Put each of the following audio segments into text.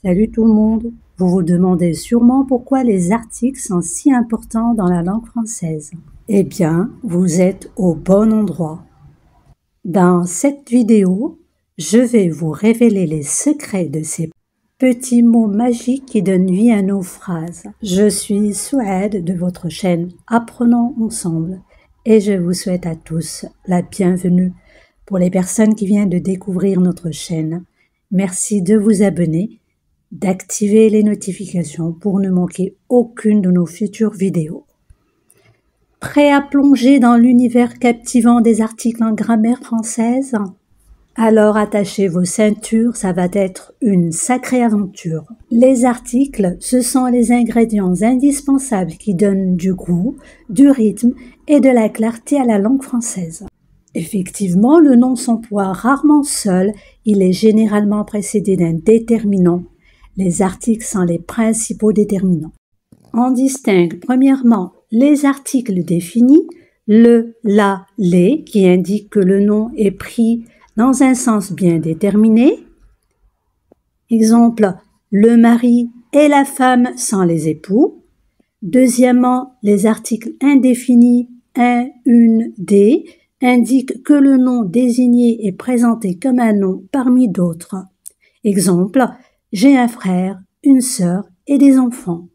Salut tout le monde! Vous vous demandez sûrement pourquoi les articles sont si importants dans la langue française. Eh bien, vous êtes au bon endroit. Dans cette vidéo, je vais vous révéler les secrets de ces petits mots magiques qui donnent vie à nos phrases. Je suis Souad de votre chaîne Apprenons ensemble et je vous souhaite à tous la bienvenue. Pour les personnes qui viennent de découvrir notre chaîne, merci de vous abonner, d'activer les notifications pour ne manquer aucune de nos futures vidéos. Prêt à plonger dans l'univers captivant des articles en grammaire française? Alors attachez vos ceintures, ça va être une sacrée aventure. Les articles, ce sont les ingrédients indispensables qui donnent du goût, du rythme et de la clarté à la langue française. Effectivement, le nom s'emploie rarement seul, il est généralement précédé d'un déterminant. Les articles sont les principaux déterminants. On distingue premièrement les articles définis, le, la, les, qui indiquent que le nom est pris dans un sens bien déterminé. Exemple, le mari et la femme sont les époux. Deuxièmement, les articles indéfinis, un, une, des, indiquent que le nom désigné est présenté comme un nom parmi d'autres. Exemple, j'ai un frère, une sœur et des enfants.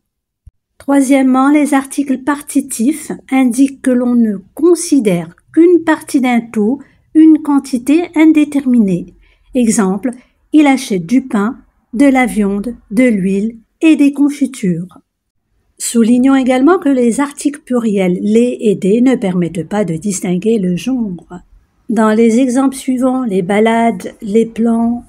Troisièmement, les articles partitifs indiquent que l'on ne considère qu'une partie d'un tout, une quantité indéterminée. Exemple, il achète du pain, de la viande, de l'huile et des confitures. Soulignons également que les articles pluriels les et des ne permettent pas de distinguer le genre. Dans les exemples suivants, les balades, les plans,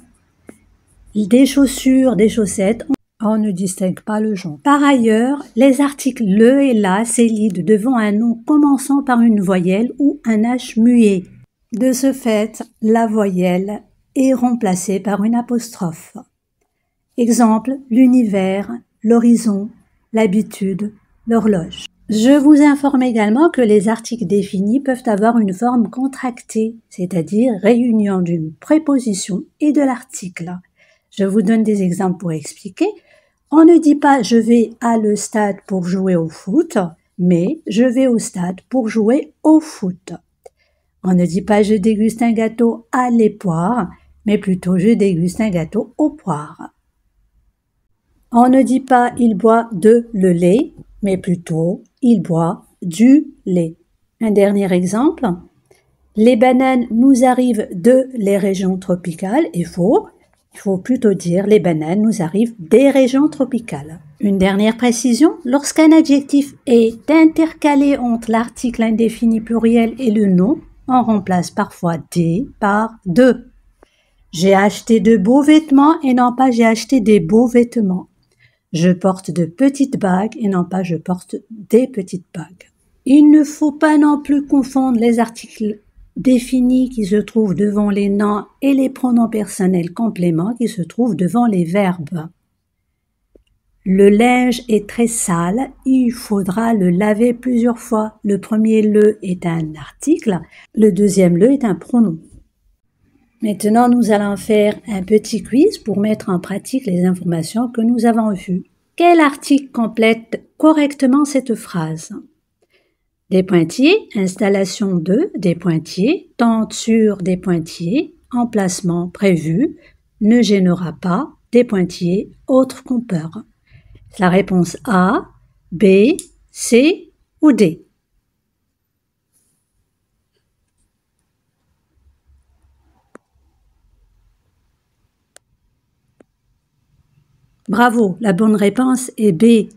des chaussures, des chaussettes, on ne distingue pas le genre. Par ailleurs, les articles le et la s'élident devant un nom commençant par une voyelle ou un H muet. De ce fait, la voyelle est remplacée par une apostrophe. Exemple, l'univers, l'horizon, l'habitude, l'horloge. Je vous informe également que les articles définis peuvent avoir une forme contractée, c'est-à-dire réunion d'une préposition et de l'article. Je vous donne des exemples pour expliquer. On ne dit pas « je vais à le stade pour jouer au foot », mais « je vais au stade pour jouer au foot ». On ne dit pas « je déguste un gâteau à les poires », mais plutôt « je déguste un gâteau aux poires ». On ne dit pas « il boit de le lait », mais plutôt « il boit du lait ». Un dernier exemple. Les bananes nous arrivent de les régions tropicales est faux. Il faut plutôt dire les bananes nous arrivent des régions tropicales. Une dernière précision, lorsqu'un adjectif est intercalé entre l'article indéfini pluriel et le nom, on remplace parfois des par de. J'ai acheté de beaux vêtements et non pas j'ai acheté des beaux vêtements. Je porte de petites bagues et non pas je porte des petites bagues. Il ne faut pas non plus confondre les articles définis qui se trouvent devant les noms et les pronoms personnels compléments qui se trouvent devant les verbes. Le linge est très sale, il faudra le laver plusieurs fois. Le premier le est un article, le deuxième le est un pronom. Maintenant, nous allons faire un petit quiz pour mettre en pratique les informations que nous avons vues. Quel article complète correctement cette phrase? Des pointillés, installation de, des pointillés, tente sur des pointillés, emplacement prévu, ne gênera pas, des pointillés, autre qu'on peur. La réponse A, B, C ou D. Bravo, la bonne réponse est B.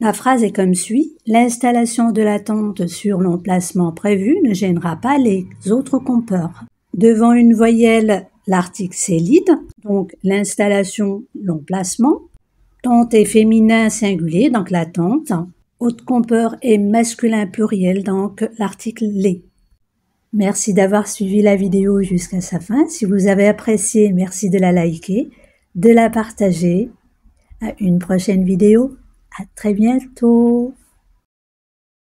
La phrase est comme suit. L'installation de la tente sur l'emplacement prévu ne gênera pas les autres compeurs. Devant une voyelle, l'article s'élide, donc l'installation, l'emplacement. Tente est féminin singulier, donc la tente. Autre compeur est masculin pluriel, donc l'article les. Merci d'avoir suivi la vidéo jusqu'à sa fin. Si vous avez apprécié, merci de la liker, de la partager. À une prochaine vidéo. À très bientôt.